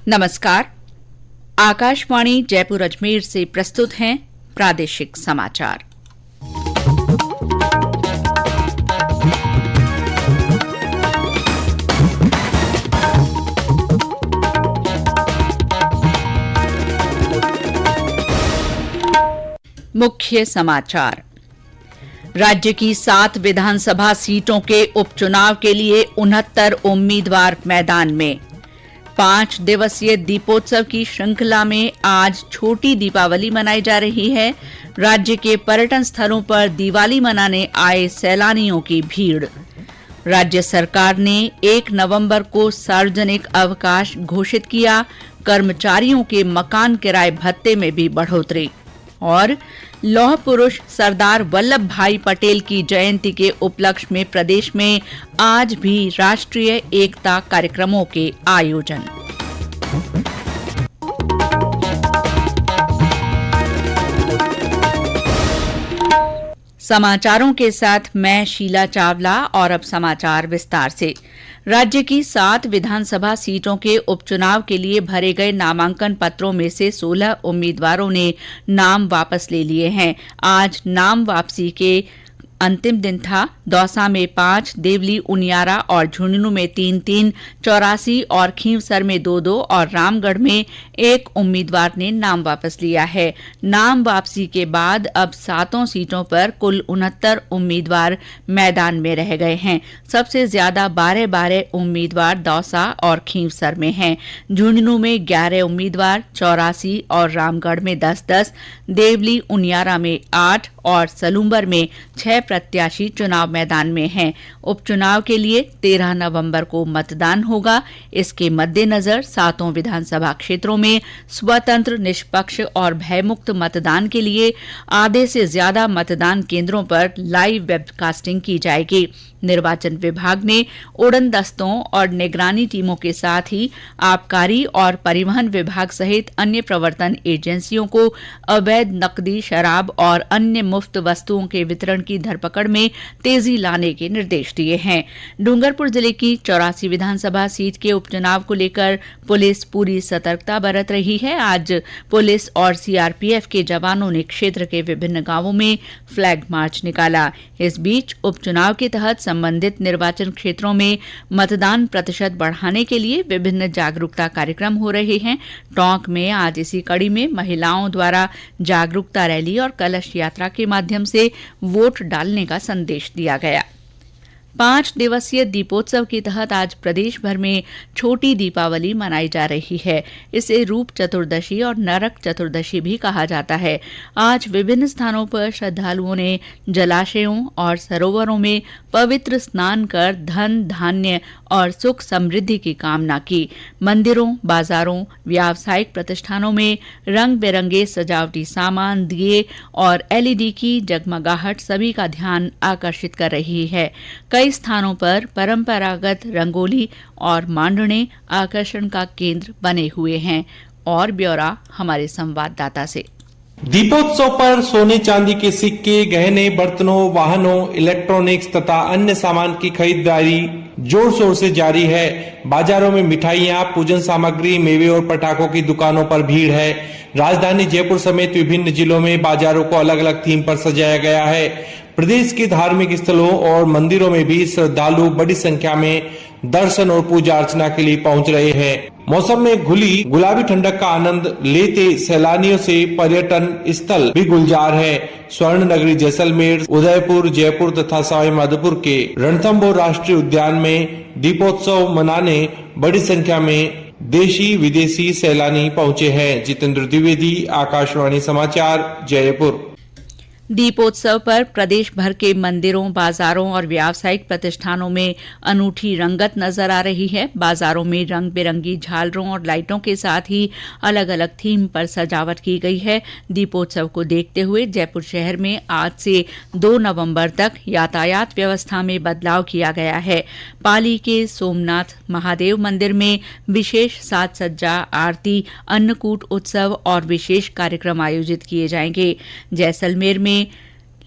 नमस्कार। आकाशवाणी जयपुर अजमेर से प्रस्तुत हैं प्रादेशिक समाचार। मुख्य समाचार। राज्य की 7 विधानसभा सीटों के उपचुनाव के लिए 69 उम्मीदवार मैदान में। 5 दिवसीय दीपोत्सव की श्रृंखला में आज छोटी दीपावली मनाई जा रही है। राज्य के पर्यटन स्थलों पर दिवाली मनाने आए सैलानियों की भीड़। राज्य सरकार ने 1 नवंबर को सार्वजनिक अवकाश घोषित किया। कर्मचारियों के मकान किराए भत्ते में भी बढ़ोतरी। और लौह पुरुष सरदार वल्लभ भाई पटेल की जयंती के उपलक्ष्य में प्रदेश में आज भी राष्ट्रीय एकता कार्यक्रमों के आयोजन। समाचारों के साथ मैं शीला चावला और अब समाचार विस्तार से। राज्य की 7 विधानसभा सीटों के उपचुनाव के लिए भरे गए नामांकन पत्रों में से 16 उम्मीदवारों ने नाम वापस ले लिए हैं। आज नाम वापसी के अंतिम दिन था। दौसा में 5, देवली, उनियारा और झुंझुनू में 3-3, चौरासी और खींवसर में 2-2 और रामगढ़ में 1 उम्मीदवार ने नाम वापस लिया है। नाम वापसी के बाद अब 7 सीटों पर कुल 69 उम्मीदवार मैदान में रह गए हैं। सबसे ज्यादा 12 उम्मीदवार दौसा और खींवसर में हैं। झुंझुनू में 11 उम्मीदवार, चौरासी और रामगढ़ में 10-10, देवली, उनियारा में 8 और सलूम्बर में 6 प्रत्याशी चुनाव मैदान में हैं। उपचुनाव के लिए 13 नवंबर को मतदान होगा। इसके मद्देनजर 7 विधानसभा क्षेत्रों में स्वतंत्र, निष्पक्ष और भयमुक्त मतदान के लिए आधे से ज्यादा मतदान केंद्रों पर लाइव वेबकास्टिंग की जाएगी। निर्वाचन विभाग ने उड़न दस्तों और निगरानी टीमों के साथ ही आबकारी और परिवहन विभाग सहित अन्य प्रवर्तन एजेंसियों को अवैध नकदी, शराब और अन्य मुफ्त वस्तुओं के वितरण की धरपकड़ में तेजी लाने के निर्देश दिए हैं। डूंगरपुर जिले की 84 विधानसभा सीट के उपचुनाव को लेकर पुलिस पूरी सतर्कता बरत रही है। आज पुलिस और सीआरपीएफ के जवानों ने क्षेत्र के विभिन्न गांवों में फ्लैग मार्च निकाला। इस बीच उपचुनाव के तहत संबंधित निर्वाचन क्षेत्रों में मतदान प्रतिशत बढ़ाने के लिए विभिन्न जागरूकता कार्यक्रम हो रहे हैं। टोंक में आज इसी कड़ी में महिलाओं द्वारा जागरूकता रैली और कलश यात्रा के माध्यम से वोट डालने का संदेश दिया गया। 5 दिवसीय दीपोत्सव के तहत आज प्रदेश भर में छोटी दीपावली मनाई जा रही है। इसे रूप चतुर्दशी और नरक चतुर्दशी भी कहा जाता है। आज विभिन्न स्थानों पर श्रद्धालुओं ने जलाशयों और सरोवरों में पवित्र स्नान कर धन, धान्य और सुख समृद्धि की कामना की। मंदिरों, बाजारों, व्यावसायिक प्रतिष्ठानों में रंग बिरंगे सजावटी सामान, दिए और एलईडी की जगमगाहट सभी का ध्यान आकर्षित कर रही है। कई स्थानों पर परंपरागत रंगोली और मांडणे आकर्षण का केंद्र बने हुए हैं। और ब्यौरा हमारे संवाददाता से। दीपोत्सव पर सोने चांदी के सिक्के, गहने, बर्तनों, वाहनों, इलेक्ट्रॉनिक्स तथा अन्य सामान की खरीदारी जोर शोर से जारी है। बाजारों में मिठाइयां, पूजन सामग्री, मेवे और पटाखों की दुकानों पर भीड़ है। राजधानी जयपुर समेत विभिन्न जिलों में बाजारों को अलग अलग थीम पर सजाया गया है। प्रदेश के धार्मिक स्थलों और मंदिरों में भी श्रद्धालु बड़ी संख्या में दर्शन और पूजा अर्चना के लिए पहुंच रहे हैं। मौसम में घुली गुलाबी ठंडक का आनंद लेते सैलानियों से पर्यटन स्थल भी गुलजार है। स्वर्ण नगरी जैसलमेर, उदयपुर, जयपुर तथा सवाई माधोपुर के रणथंभौर राष्ट्रीय उद्यान में दीपोत्सव मनाने बड़ी संख्या में देशी विदेशी सैलानी पहुंचे हैं। जितेंद्र द्विवेदी, आकाशवाणी समाचार, जयपुर। दीपोत्सव पर प्रदेश भर के मंदिरों, बाजारों और व्यावसायिक प्रतिष्ठानों में अनूठी रंगत नजर आ रही है। बाजारों में रंग बिरंगी झालरों और लाइटों के साथ ही अलग अलग थीम पर सजावट की गई है। दीपोत्सव को देखते हुए जयपुर शहर में आज से 2 नवंबर तक यातायात व्यवस्था में बदलाव किया गया है। पाली के सोमनाथ महादेव मंदिर में विशेष साज सज्जा, आरती, अन्नकूट उत्सव और विशेष कार्यक्रम आयोजित किए जाएंगे। जैसलमेर में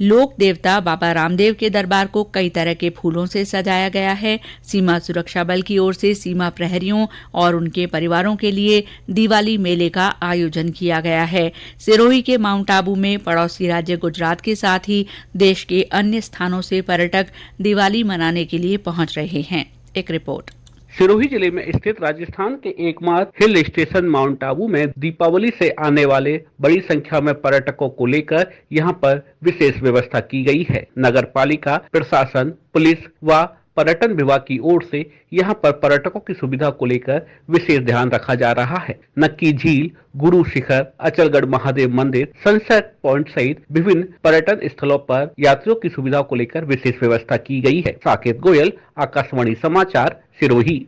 लोक देवता बाबा रामदेव के दरबार को कई तरह के फूलों से सजाया गया है। सीमा सुरक्षा बल की ओर से सीमा प्रहरियों और उनके परिवारों के लिए दिवाली मेले का आयोजन किया गया है। सिरोही के माउंट आबू में पड़ोसी राज्य गुजरात के साथ ही देश के अन्य स्थानों से पर्यटक दिवाली मनाने के लिए पहुंच रहे हैं। एक रिपोर्ट। सिरोही जिले में स्थित राजस्थान के एकमात्र हिल स्टेशन माउंट आबू में दीपावली से आने वाले बड़ी संख्या में पर्यटकों को लेकर यहां पर विशेष व्यवस्था की गई है। नगर पालिका प्रशासन, पुलिस व पर्यटन विभाग की ओर से यहां पर पर्यटकों की सुविधा को लेकर विशेष ध्यान रखा जा रहा है। नक्की झील, गुरु शिखर, अचलगढ़ महादेव मंदिर, सनसेट पॉइंट सहित विभिन्न पर्यटन स्थलों पर यात्रियों की सुविधा को लेकर विशेष व्यवस्था की गई है। साकेत गोयल, आकाशवाणी समाचार, सिरोही।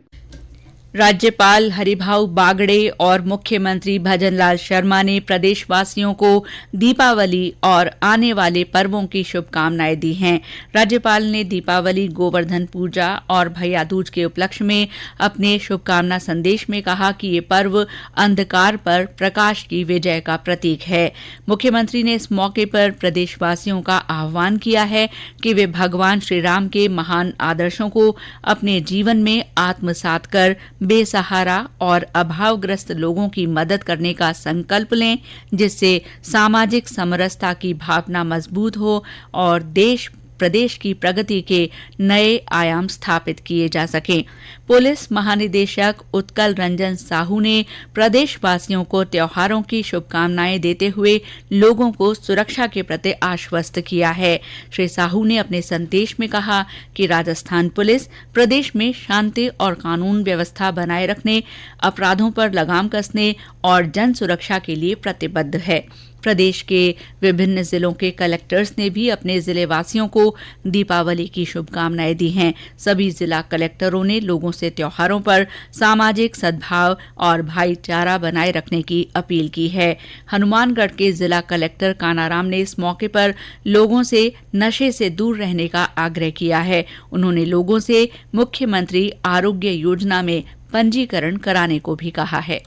राज्यपाल हरिभाऊ बागड़े और मुख्यमंत्री भजनलाल शर्मा ने प्रदेशवासियों को दीपावली और आने वाले पर्वों की शुभकामनाएं दी हैं। राज्यपाल ने दीपावली, गोवर्धन पूजा और भैया दूज के उपलक्ष्य में अपने शुभकामना संदेश में कहा कि ये पर्व अंधकार पर प्रकाश की विजय का प्रतीक है। मुख्यमंत्री ने इस मौके पर प्रदेशवासियों का आह्वान किया है कि वे भगवान श्री राम के महान आदर्शों को अपने जीवन में आत्मसात कर बेसहारा और अभावग्रस्त लोगों की मदद करने का संकल्प लें, जिससे सामाजिक समरसता की भावना मजबूत हो और देश प्रदेश की प्रगति के नए आयाम स्थापित किए जा सकें। पुलिस महानिदेशक उत्कल रंजन साहू ने प्रदेशवासियों को त्योहारों की शुभकामनाएं देते हुए लोगों को सुरक्षा के प्रति आश्वस्त किया है। श्री साहू ने अपने संदेश में कहा कि राजस्थान पुलिस प्रदेश में शांति और कानून व्यवस्था बनाए रखने, अपराधों पर लगाम कसने और जन सुरक्षा के लिए प्रतिबद्ध है। प्रदेश के विभिन्न जिलों के कलेक्टर्स ने भी अपने जिले वासियों को दीपावली की शुभकामनाएं दी हैं। सभी जिला कलेक्टरों ने लोगों से त्योहारों पर सामाजिक सद्भाव और भाईचारा बनाए रखने की अपील की है। हनुमानगढ़ के जिला कलेक्टर कानाराम ने इस मौके पर लोगों से नशे से दूर रहने का आग्रह किया है। उन्होंने लोगों से मुख्यमंत्री आरोग्य योजना में पंजीकरण कराने को भी कहा है।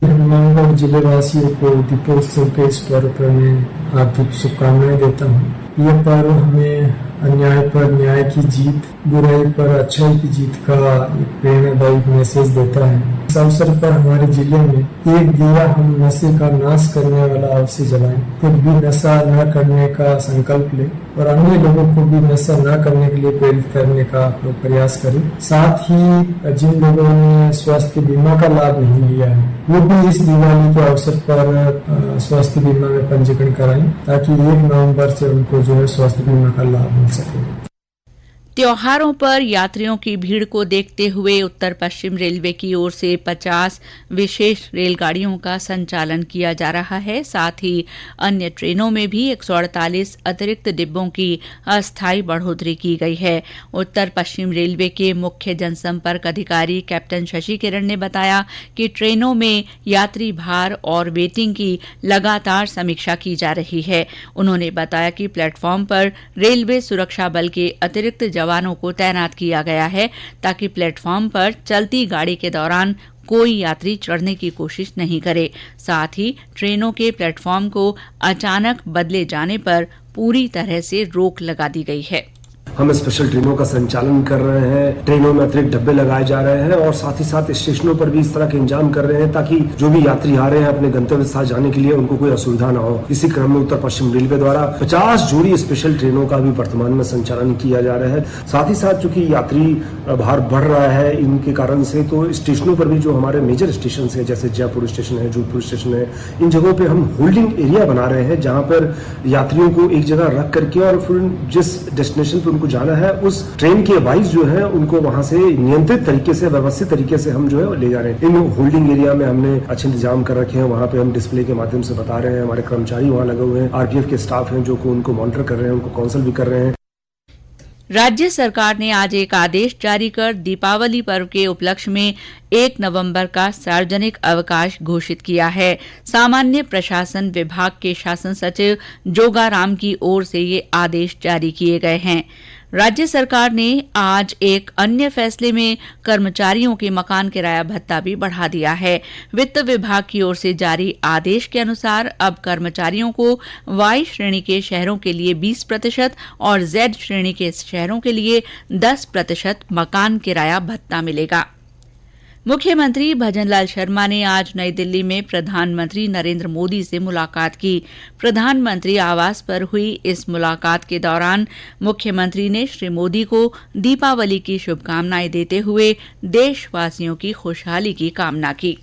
हनुमानगढ़ जिले वासियों को दीपोत्सव के इस पर्व पर मैं हार्दिक शुभकामनाएं देता हूँ। यह पर्व हमें अन्याय पर न्याय की जीत, बुराई पर अच्छाई की जीत का एक प्रेरणादायक मैसेज देता है। इस अवसर पर हमारे जिले में एक दिया हम नशे का नाश करने वाला अवश्य जलाएं। खुद भी नशा न करने का संकल्प ले और अन्य लोगों को भी नशा न करने के लिए प्रेरित करने का आप लोग प्रयास करें। साथ ही जिन लोगों ने स्वास्थ्य बीमा का लाभ नहीं लिया है वो भी इस दिवाली के अवसर पर स्वास्थ्य बीमा में पंजीकरण कराएं, ताकि 1 नवंबर से उनको जो है स्वास्थ्य बीमा का लाभ मिल सके। त्योहारों पर यात्रियों की भीड़ को देखते हुए उत्तर पश्चिम रेलवे की ओर से 50 विशेष रेलगाड़ियों का संचालन किया जा रहा है। साथ ही अन्य ट्रेनों में भी 148 अतिरिक्त डिब्बों की अस्थायी बढ़ोतरी की गई है। उत्तर पश्चिम रेलवे के मुख्य जनसंपर्क अधिकारी कैप्टन शशि किरण ने बताया कि ट्रेनों में यात्री भार और वेटिंग की लगातार समीक्षा की जा रही है। उन्होंने बताया कि प्लेटफॉर्म पर रेलवे सुरक्षा बल के अतिरिक्त जवानों को तैनात किया गया है, ताकि प्लेटफॉर्म पर चलती गाड़ी के दौरान कोई यात्री चढ़ने की कोशिश नहीं करे। साथ ही ट्रेनों के प्लेटफॉर्म को अचानक बदले जाने पर पूरी तरह से रोक लगा दी गई है। हम स्पेशल ट्रेनों का संचालन कर रहे हैं, ट्रेनों में अतिरिक्त डब्बे लगाए जा रहे हैं और साथ ही साथ स्टेशनों पर भी इस तरह के इंतजाम कर रहे हैं ताकि जो भी यात्री आ रहे हैं अपने गंतव्य स्थान जाने के लिए उनको कोई असुविधा न हो। इसी क्रम में उत्तर पश्चिम रेलवे द्वारा 50 जोड़ी स्पेशल ट्रेनों का भी वर्तमान में संचालन किया जा रहा है। साथ ही साथ चूंकि यात्री भार बढ़ रहा है इनके कारण से, तो स्टेशनों पर भी जो हमारे मेजर स्टेशन है जैसे जयपुर स्टेशन है, जोधपुर स्टेशन है, इन जगहों पर हम होल्डिंग एरिया बना रहे हैं जहाँ पर यात्रियों को एक जगह रख करके और फिर जिस डेस्टिनेशन पर उनको जाना है उस ट्रेन के वाइज जो है उनको वहां से नियंत्रित तरीके से, व्यवस्थित तरीके से हम जो है ले जा रहे हैं। इन होल्डिंग एरिया में हमने अच्छे इंतजाम कर रखे हैं। वहां पे हम डिस्प्ले के माध्यम से बता रहे हैं, हमारे कर्मचारी वहां लगे हुए हैं, आरपीएफ के स्टाफ हैं जो उनको मॉनिटर कर रहे हैं, उनको काउंसिल भी कर रहे हैं। राज्य सरकार ने आज एक आदेश जारी कर दीपावली पर्व के उपलक्ष्य में 1 नवंबर का सार्वजनिक अवकाश घोषित किया है। सामान्य प्रशासन विभाग के शासन सचिव जोगाराम की ओर से ये आदेश जारी किए गए हैं। राज्य सरकार ने आज एक अन्य फैसले में कर्मचारियों के मकान किराया भत्ता भी बढ़ा दिया है। वित्त विभाग की ओर से जारी आदेश के अनुसार अब कर्मचारियों को वाई श्रेणी के शहरों के लिए 20% और जेड श्रेणी के शहरों के लिए 10% मकान किराया भत्ता मिलेगा। मुख्यमंत्री भजनलाल शर्मा ने आज नई दिल्ली में प्रधानमंत्री नरेंद्र मोदी से मुलाकात की। प्रधानमंत्री आवास पर हुई इस मुलाकात के दौरान मुख्यमंत्री ने श्री मोदी को दीपावली की शुभकामनाएं देते हुए देशवासियों की खुशहाली की कामना की।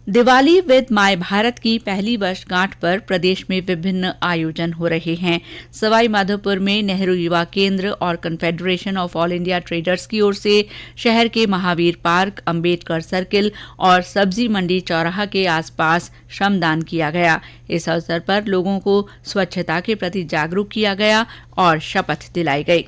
दिवाली विद माय भारत की पहली वर्षगांठ पर प्रदेश में विभिन्न आयोजन हो रहे हैं। सवाई माधोपुर में नेहरू युवा केंद्र और confederation of all India traders की ओर से शहर के महावीर पार्क, अंबेडकर सर्किल और सब्जी मंडी चौराहा के आसपास श्रमदान किया गया। इस अवसर पर लोगों को स्वच्छता के प्रति जागरूक किया गया और शपथ दिलाई गई।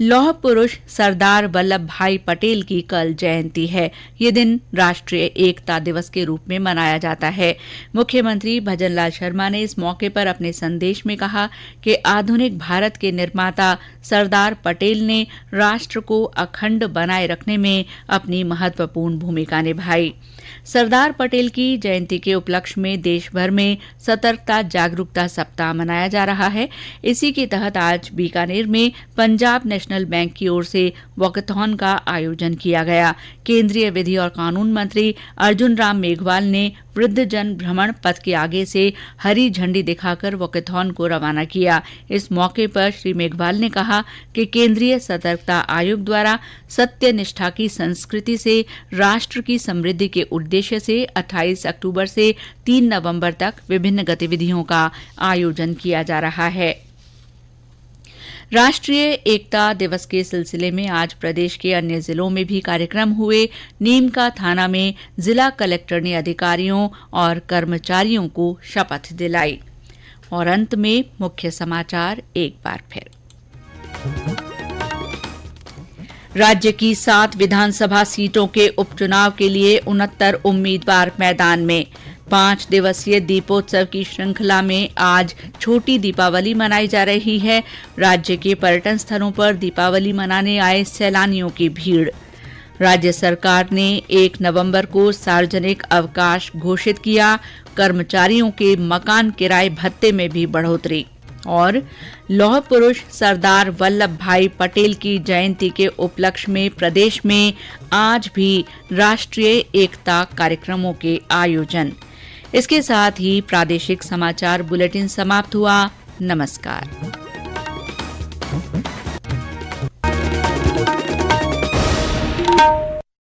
लौह पुरुष सरदार वल्लभ भाई पटेल की कल जयंती है। ये दिन राष्ट्रीय एकता दिवस के रूप में मनाया जाता है। मुख्यमंत्री भजनलाल शर्मा ने इस मौके पर अपने संदेश में कहा कि आधुनिक भारत के निर्माता सरदार पटेल ने राष्ट्र को अखंड बनाए रखने में अपनी महत्वपूर्ण भूमिका निभाई। सरदार पटेल की जयंती के उपलक्ष्य में देश भर में सतर्कता जागरूकता सप्ताह मनाया जा रहा है। इसी के तहत आज बीकानेर में पंजाब नेशनल बैंक की ओर से वॉकेथॉन का आयोजन किया गया। केंद्रीय विधि और कानून मंत्री अर्जुन राम मेघवाल ने वृद्धजन भ्रमण पथ के आगे से हरी झंडी दिखाकर वॉकेथॉन को रवाना किया। इस मौके पर श्री मेघवाल ने कहा कि केंद्रीय सतर्कता आयोग द्वारा सत्य निष्ठा की संस्कृति से राष्ट्र की समृद्धि के उद्देश्य से 28 अक्टूबर से 3 नवंबर तक विभिन्न गतिविधियों का आयोजन किया जा रहा है। राष्ट्रीय एकता दिवस के सिलसिले में आज प्रदेश के अन्य जिलों में भी कार्यक्रम हुए। नीमका थाना में जिला कलेक्टर ने अधिकारियों और कर्मचारियों को शपथ दिलाई। और अंत में मुख्य समाचार एक बार फिर। राज्य की 7 विधानसभा सीटों के उपचुनाव के लिए 69 उम्मीदवार मैदान में। 5 दिवसीय दीपोत्सव की श्रृंखला में आज छोटी दीपावली मनाई जा रही है। राज्य के पर्यटन स्थलों पर दीपावली मनाने आए सैलानियों की भीड़। राज्य सरकार ने 1 नवंबर को सार्वजनिक अवकाश घोषित किया। कर्मचारियों के मकान किराए भत्ते में भी बढ़ोतरी। और लौह पुरुष सरदार वल्लभ भाई पटेल की जयंती के उपलक्ष्य में प्रदेश में आज भी राष्ट्रीय एकता कार्यक्रमों के आयोजन। इसके साथ ही प्रादेशिक समाचार बुलेटिन समाप्त हुआ। नमस्कार।